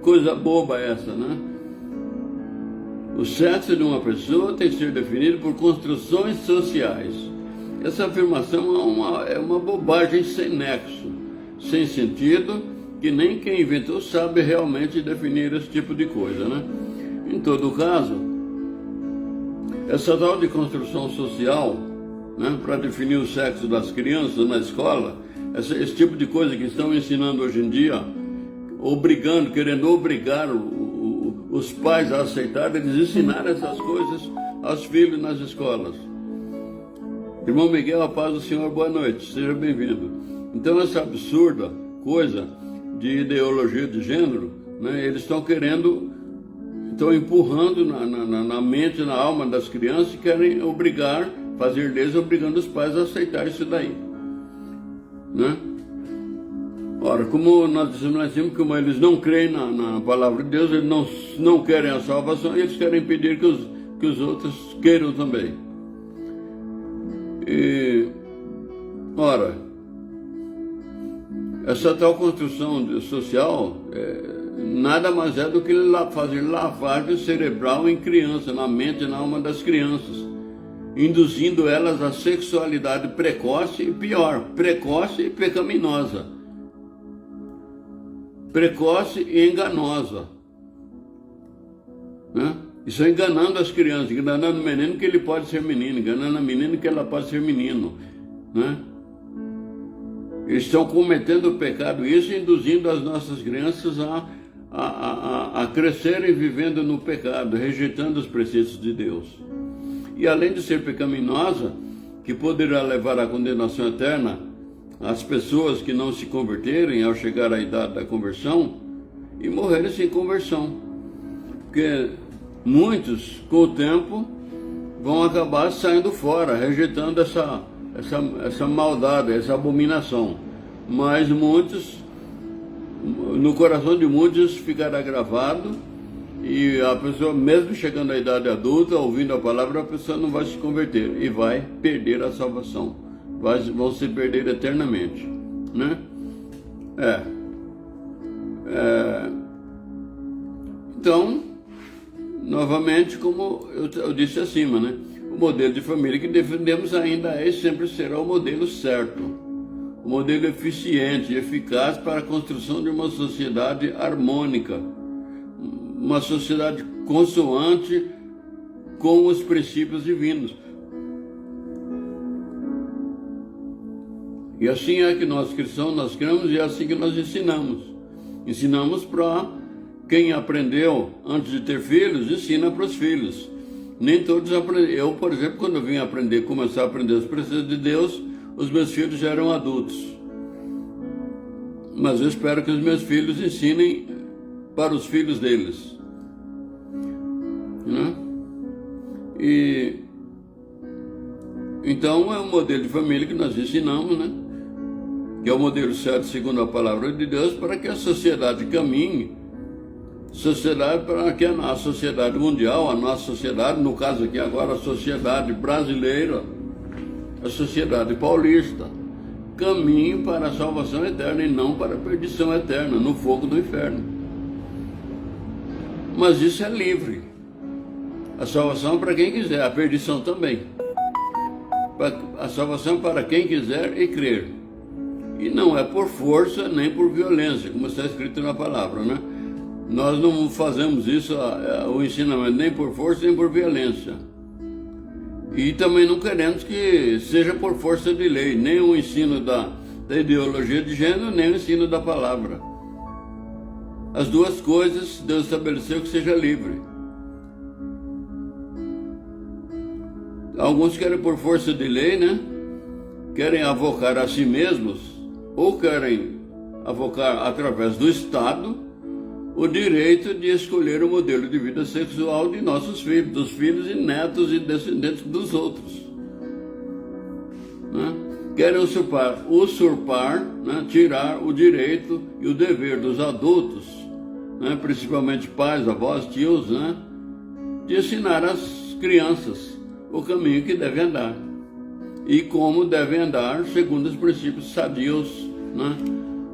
Coisa boba essa, né? O sexo de uma pessoa tem que ser definido por construções sociais. Essa afirmação é uma bobagem sem nexo, sem sentido, que nem quem inventou sabe realmente definir esse tipo de coisa, né? Em todo caso, essa tal de construção social, né, para definir o sexo das crianças na escola, esse tipo de coisa que estão ensinando hoje em dia, querendo obrigar os pais a aceitarem, eles ensinarem essas coisas aos filhos nas escolas. Irmão Miguel, a paz do Senhor, boa noite, seja bem-vindo. Então essa absurda coisa de ideologia de gênero, né, eles estão empurrando na mente, na alma das crianças, e querem fazer leis obrigando os pais a aceitar isso daí, né? Ora, como nós dissemos, como eles não creem na palavra de Deus, eles não querem a salvação, e eles querem impedir que os outros queiram também. Ora, essa tal construção social nada mais é do que fazer lavagem cerebral em criança, na mente e na alma das crianças, induzindo elas à sexualidade precoce e pior, precoce e pecaminosa, precoce e enganosa, né? Isso é enganando as crianças, enganando o menino que ele pode ser menino, enganando a menina que ela pode ser menino, né? Eles estão cometendo o pecado, isso induzindo as nossas crianças a crescerem vivendo no pecado, rejeitando os preceitos de Deus. E além de ser pecaminosa, que poderá levar à condenação eterna as pessoas que não se converterem ao chegar à idade da conversão e morrerem sem conversão. Porque muitos, com o tempo, vão acabar saindo fora, rejeitando essa maldade, essa abominação. Mas muitos, no coração de muitos ficará gravado, e a pessoa, mesmo chegando à idade adulta, ouvindo a palavra, a pessoa não vai se converter e vai perder a salvação. Vão se perder eternamente, né? Então, novamente, como eu disse acima, né? O modelo de família que defendemos ainda é e sempre será o modelo certo, o modelo eficiente e eficaz para a construção de uma sociedade harmônica, uma sociedade consoante com os princípios divinos. E assim é que nós cristãos, nós cremos, e é assim que nós ensinamos. Ensinamos para quem aprendeu antes de ter filhos, ensina para os filhos. Nem todos aprendem. Eu, por exemplo, quando eu vim começar a aprender os preceitos de Deus, os meus filhos já eram adultos. Mas eu espero que os meus filhos ensinem para os filhos deles, né? E então é um modelo de família que nós ensinamos, né? Que é o modelo certo segundo a palavra de Deus, para que a sociedade caminhe, para que a sociedade mundial, a nossa sociedade, no caso aqui agora a sociedade brasileira, a sociedade paulista, caminhe para a salvação eterna e não para a perdição eterna, no fogo do inferno. Mas isso é livre. A salvação é para quem quiser, a perdição também. A salvação é para quem quiser e crer. E não é por força nem por violência, como está escrito na palavra, né? Nós não fazemos isso, o ensinamento, nem por força nem por violência. E também não queremos que seja por força de lei, nem o ensino da ideologia de gênero, nem o ensino da palavra. As duas coisas Deus estabeleceu que seja livre. Alguns querem por força de lei, né? Querem avocar a si mesmos, ou querem avocar através do Estado o direito de escolher o modelo de vida sexual de nossos filhos, dos filhos e netos e descendentes dos outros, né? Querem usurpar, né? Tirar o direito e o dever dos adultos, né? Principalmente pais, avós, tios, né? De ensinar às crianças o caminho que devem andar e como devem andar segundo os princípios sadios, né?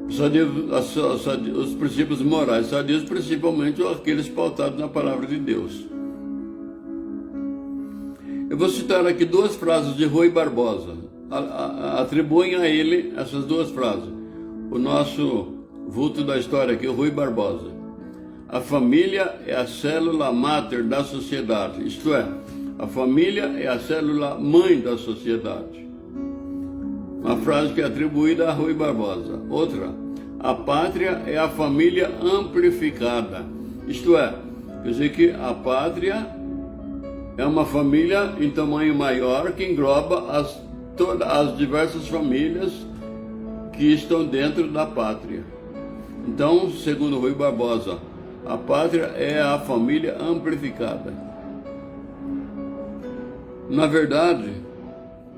Os princípios morais sadios, principalmente aqueles pautados na palavra de Deus. Eu vou citar aqui duas frases de Rui Barbosa. Atribuem a ele essas duas frases. O nosso vulto da história aqui, o Rui Barbosa. A família é a célula máter da sociedade, isto é, a família é a célula mãe da sociedade. Uma frase que é atribuída a Rui Barbosa. Outra, a pátria é a família amplificada. Isto é, quer dizer que a pátria é uma família em tamanho maior que engloba todas as diversas famílias que estão dentro da pátria. Então, segundo Rui Barbosa, a pátria é a família amplificada. Na verdade,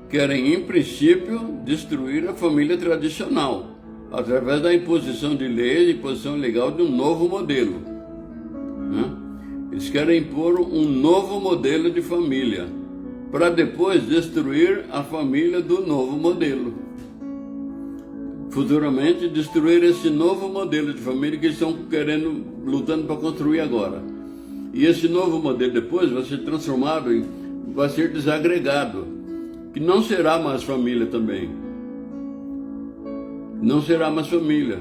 querem, em princípio, destruir a família tradicional, através da imposição de leis e imposição legal de um novo modelo, né? Eles querem impor um novo modelo de família, para depois destruir a família do novo modelo. Futuramente, destruir esse novo modelo de família que eles estão lutando para construir agora. E esse novo modelo depois vai ser transformado vai ser desagregado, que não será mais família também. Não será mais família.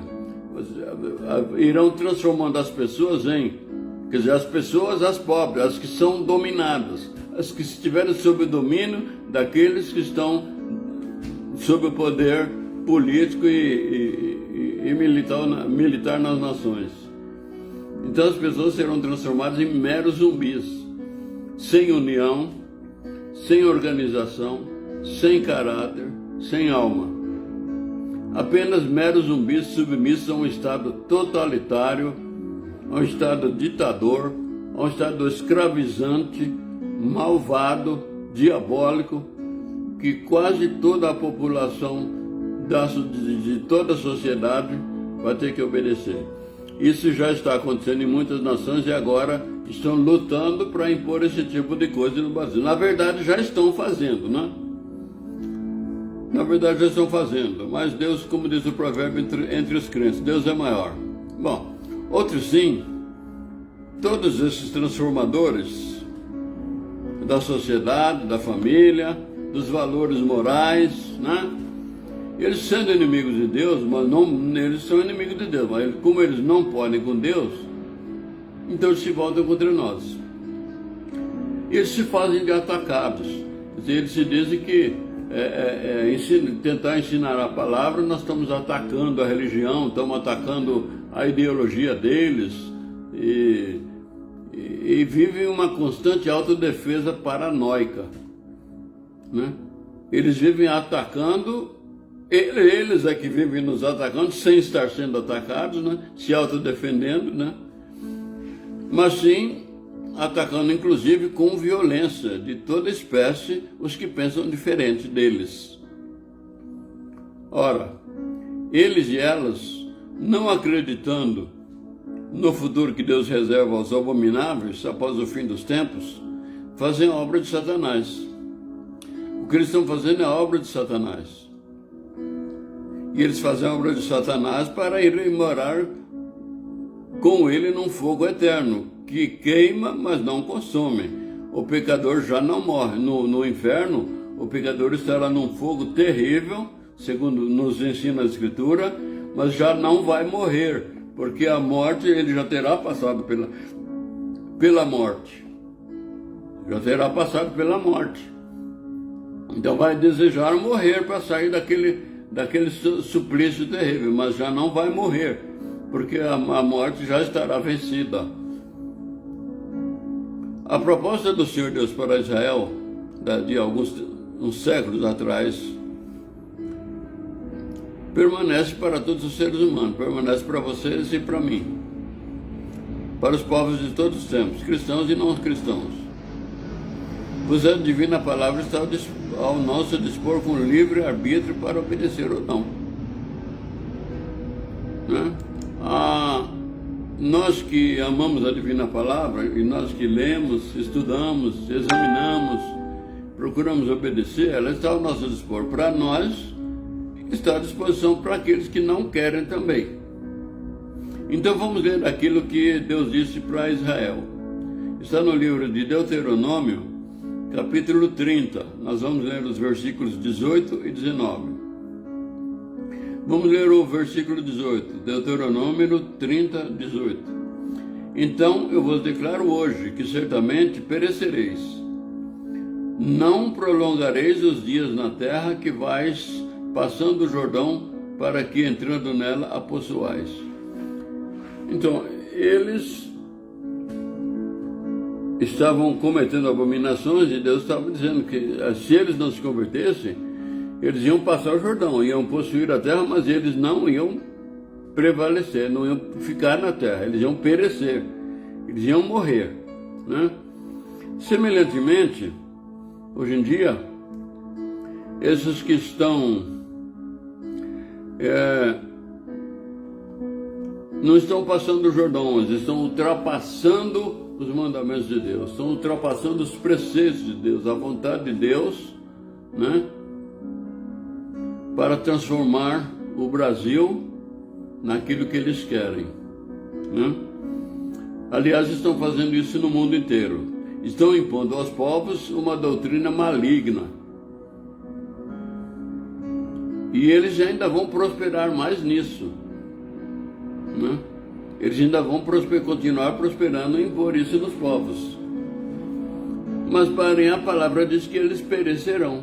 Irão transformando as pessoas quer dizer, as pessoas, as pobres, as que são dominadas, as que estiverem sob o domínio daqueles que estão sob o poder político e militar nas nações. Então as pessoas serão transformadas em meros zumbis, sem união, sem organização, sem caráter, sem alma. Apenas meros zumbis submissos a um estado totalitário, a um estado ditador, a um estado escravizante, malvado, diabólico, que quase toda a população de toda a sociedade vai ter que obedecer. Isso já está acontecendo em muitas nações e agora estão lutando para impor esse tipo de coisa no Brasil. Na verdade, já estão fazendo, né? Na verdade, já estão fazendo. Mas Deus, como diz o provérbio entre os crentes, Deus é maior. Bom, outros sim, todos esses transformadores da sociedade, da família, dos valores morais, né? Eles sendo inimigos de Deus, mas não, eles são inimigos de Deus, mas como eles não podem com Deus, então eles se voltam contra nós. Eles se fazem de atacados. Eles se dizem que tentar ensinar a palavra, nós estamos atacando a religião, estamos atacando a ideologia deles e vivem uma constante autodefesa paranoica, né? Eles vivem atacando, eles é que vivem nos atacando sem estar sendo atacados, né? Se autodefendendo, né? Mas sim atacando inclusive com violência de toda espécie os que pensam diferente deles. Ora, eles e elas, não acreditando no futuro que Deus reserva aos abomináveis após o fim dos tempos, fazem a obra de Satanás. O que eles estão fazendo é a obra de Satanás. E eles fazem a obra de Satanás para irem morar com ele num fogo eterno, que queima, mas não consome. O pecador já não morre. No inferno, o pecador estará num fogo terrível, segundo nos ensina a Escritura, mas já não vai morrer, porque a morte, ele já terá passado pela morte. Já terá passado pela morte. Então vai desejar morrer para sair daquele suplício terrível, mas já não vai morrer, porque a morte já estará vencida. A proposta do Senhor Deus para Israel, de uns séculos atrás, permanece para todos os seres humanos, permanece para vocês e para mim, para os povos de todos os tempos, cristãos e não cristãos. Pois a divina palavra está ao nosso dispor com livre arbítrio para obedecer ou não. Né? Nós que amamos a divina palavra e nós que lemos, estudamos, examinamos, procuramos obedecer, ela está ao nosso dispor. Para nós, está à disposição para aqueles que não querem também. Então vamos ler aquilo que Deus disse para Israel. Está no livro de Deuteronômio, capítulo 30. Nós vamos ler os versículos 18 e 19. Vamos ler o versículo 18, Deuteronômio 30, 18. Então eu vos declaro hoje que certamente perecereis. Não prolongareis os dias na terra que vais passando o Jordão, para que entrando nela a possuais. Então, eles estavam cometendo abominações e Deus estava dizendo que se eles não se convertessem, eles iam passar o Jordão, iam possuir a terra, mas eles não iam prevalecer, não iam ficar na terra, eles iam perecer, eles iam morrer, né? Semelhantemente, hoje em dia, esses que estão não estão passando o Jordão, eles estão ultrapassando os mandamentos de Deus, estão ultrapassando os preceitos de Deus, a vontade de Deus, né? Para transformar o Brasil naquilo que eles querem, né? Aliás, estão fazendo isso no mundo inteiro. Estão impondo aos povos uma doutrina maligna. E eles ainda vão prosperar mais nisso, né? Eles ainda vão continuar prosperando e impor isso nos povos. Mas, porém, a palavra diz que eles perecerão.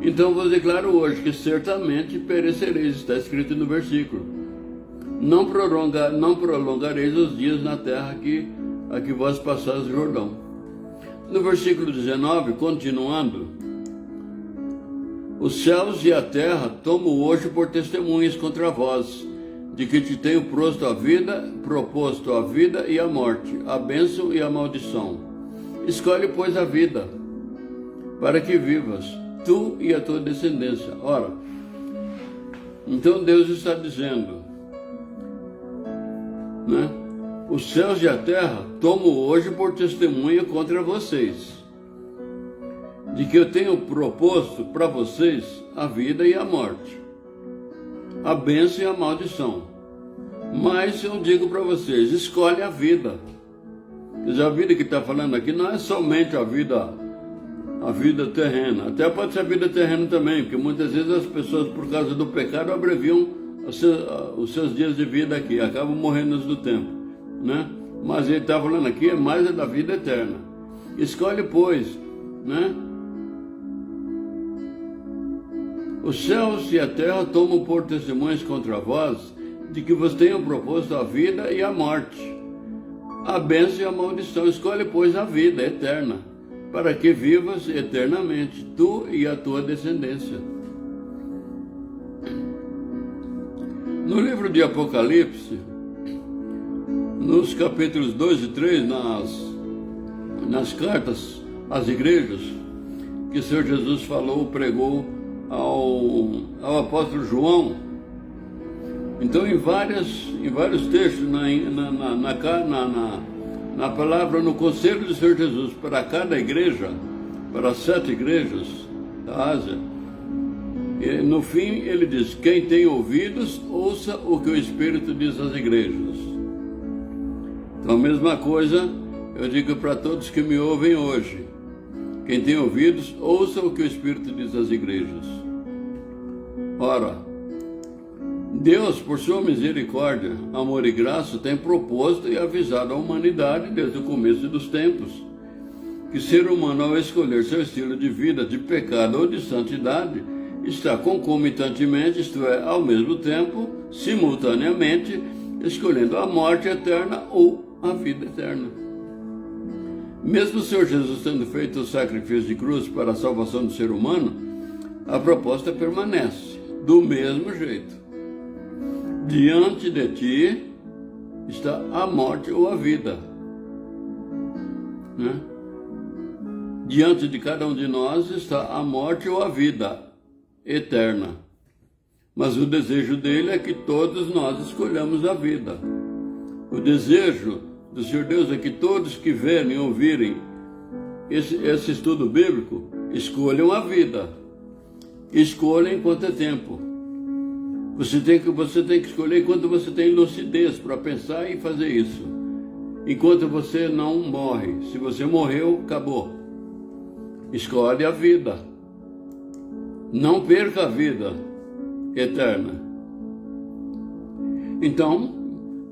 Então vos declaro hoje que certamente perecereis, está escrito no versículo. Não prolongareis os dias na terra a que vós passais o Jordão. No versículo 19, continuando, os céus e a terra tomo hoje por testemunhas contra vós, de que te tenho proposto a vida e a morte, a bênção e a maldição. Escolhe, pois, a vida, para que vivas, tu e a tua descendência. Ora, então Deus está dizendo, né? Os céus e a terra tomo hoje por testemunha contra vocês, de que eu tenho proposto para vocês a vida e a morte, a bênção e a maldição. Mas eu digo para vocês, escolhe a vida. Mas a vida que está falando aqui não é somente a vida terrena. Até pode ser a vida terrena também, porque muitas vezes as pessoas, por causa do pecado, abreviam os seus dias de vida aqui, acabam morrendo antes do tempo, né? Mas ele está falando aqui é mais da vida eterna. Escolhe, pois, né? Os céus e a terra tomam por testemunhas contra vós, de que vos tenho proposto a vida e a morte, a bênção e a maldição. Escolhe, pois, a vida eterna, para que vivas eternamente, tu e a tua descendência. No livro de Apocalipse, nos capítulos 2 e 3, nas cartas às igrejas, que o Senhor Jesus pregou ao apóstolo João. Então, em vários textos, na palavra, no conselho do Senhor Jesus para cada igreja, para as 7 igrejas da Ásia, no fim ele diz: quem tem ouvidos, ouça o que o Espírito diz às igrejas. Então, a mesma coisa eu digo para todos que me ouvem hoje: quem tem ouvidos, ouça o que o Espírito diz às igrejas. Ora, Deus, por sua misericórdia, amor e graça, tem proposto e avisado a humanidade desde o começo dos tempos que ser humano, ao escolher seu estilo de vida, de pecado ou de santidade, está concomitantemente, isto é, ao mesmo tempo, simultaneamente, escolhendo a morte eterna ou a vida eterna. Mesmo o Senhor Jesus tendo feito o sacrifício de cruz para a salvação do ser humano, a proposta permanece do mesmo jeito. Diante de ti está a morte ou a vida, né? Diante de cada um de nós está a morte ou a vida eterna. Mas o desejo dele é que todos nós escolhamos a vida. O desejo do Senhor Deus é que todos que verem e ouvirem esse estudo bíblico escolham a vida. Escolha enquanto é tempo. Você tem que escolher enquanto você tem lucidez para pensar e fazer isso. Enquanto você não morre. Se você morreu, acabou. Escolhe a vida. Não perca a vida eterna. Então,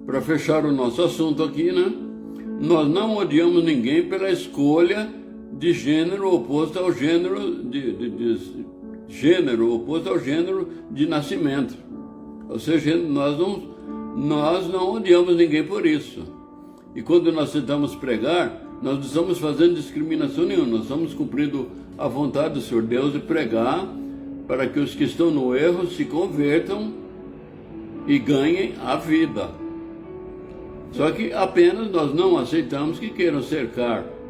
para fechar o nosso assunto aqui, né? Nós não odiamos ninguém pela escolha de gênero oposto ao gênero gênero oposto ao gênero de nascimento. Ou seja, nós não odiamos ninguém por isso. E quando nós tentamos pregar, nós não estamos fazendo discriminação nenhuma, nós estamos cumprindo a vontade do Senhor Deus de pregar para que os que estão no erro se convertam e ganhem a vida. Só que apenas nós não aceitamos que queiram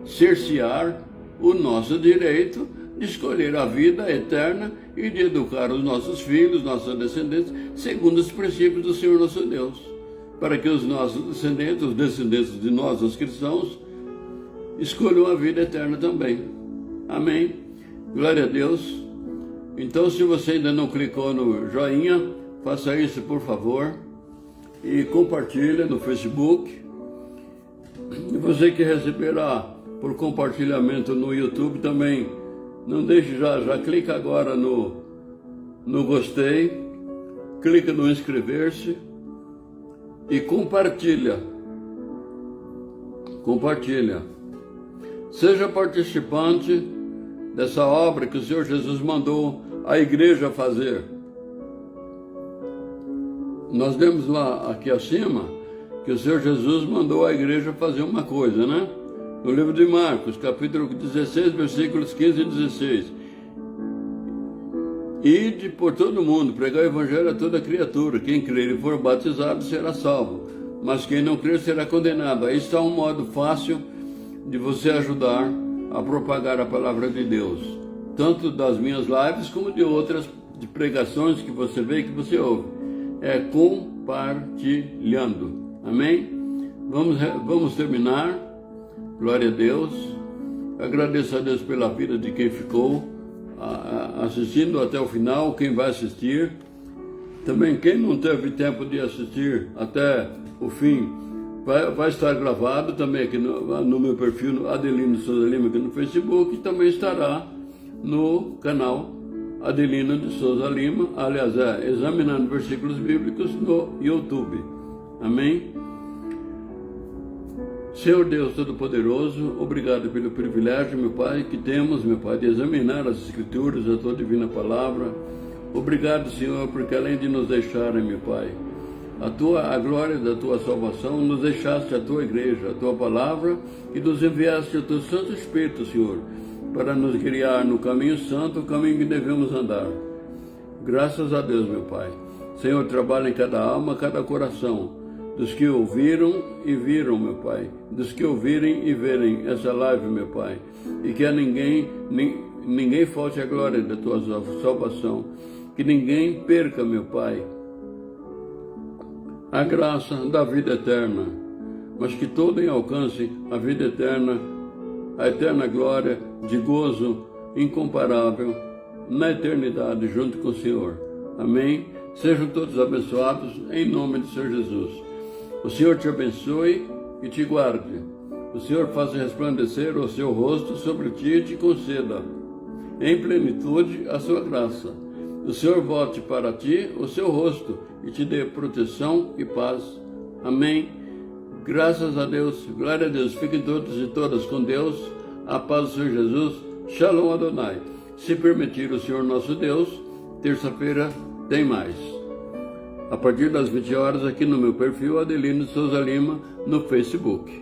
cercear o nosso direito de escolher a vida eterna e de educar os nossos filhos, nossas descendentes, segundo os princípios do Senhor nosso Deus, para que os nossos descendentes, os descendentes de nós, os cristãos, escolham a vida eterna também. Amém? Glória a Deus. Então, se você ainda não clicou no joinha, faça isso, por favor, e compartilha no Facebook. E você que receberá por compartilhamento no YouTube também, não deixe já clica agora no gostei, clica no inscrever-se e compartilha. Seja participante dessa obra que o Senhor Jesus mandou a igreja fazer. Nós lemos lá aqui acima que o Senhor Jesus mandou a igreja fazer uma coisa, né? No livro de Marcos, capítulo 16, versículos 15 e 16. Ide por todo mundo, pregar o evangelho a toda criatura. Quem crer e for batizado será salvo, mas quem não crer será condenado. Aí está um modo fácil de você ajudar a propagar a palavra de Deus, tanto das minhas lives como de outras de pregações que você vê e que você ouve. É compartilhando. Amém? Vamos terminar. Glória a Deus. Agradeço a Deus pela vida de quem ficou assistindo até o final, quem vai assistir. Também quem não teve tempo de assistir até o fim, vai estar gravado também aqui no meu perfil, Adelino de Souza Lima, aqui no Facebook, e também estará no canal Adelino de Souza Lima, aliás, examinando versículos bíblicos no YouTube. Amém? Senhor Deus Todo-Poderoso, obrigado pelo privilégio, meu Pai, que temos, meu Pai, de examinar as Escrituras, a Tua Divina Palavra. Obrigado, Senhor, porque além de nos deixarem, meu Pai, a glória da Tua salvação, nos deixaste a Tua igreja, a Tua palavra, e nos enviaste o Teu Santo Espírito, Senhor, para nos guiar no caminho santo, o caminho que devemos andar. Graças a Deus, meu Pai. Senhor, trabalha em cada alma, cada coração, dos que ouviram e viram, meu Pai, dos que ouvirem e verem essa live, meu Pai, e que a ninguém falte a glória da Tua salvação, que ninguém perca, meu Pai, a graça da vida eterna, mas que todos alcancem a vida eterna, a eterna glória de gozo incomparável na eternidade junto com o Senhor. Amém? Sejam todos abençoados em nome do Senhor Jesus. O Senhor te abençoe e te guarde. O Senhor faça resplandecer o seu rosto sobre ti e te conceda em plenitude a sua graça. O Senhor volte para ti o seu rosto e te dê proteção e paz. Amém. Graças a Deus, glória a Deus. Fiquem todos e todas com Deus. A paz do Senhor Jesus. Shalom Adonai. Se permitir o Senhor nosso Deus, terça-feira tem mais. A partir das 20 horas aqui no meu perfil Adelino Souza Lima no Facebook.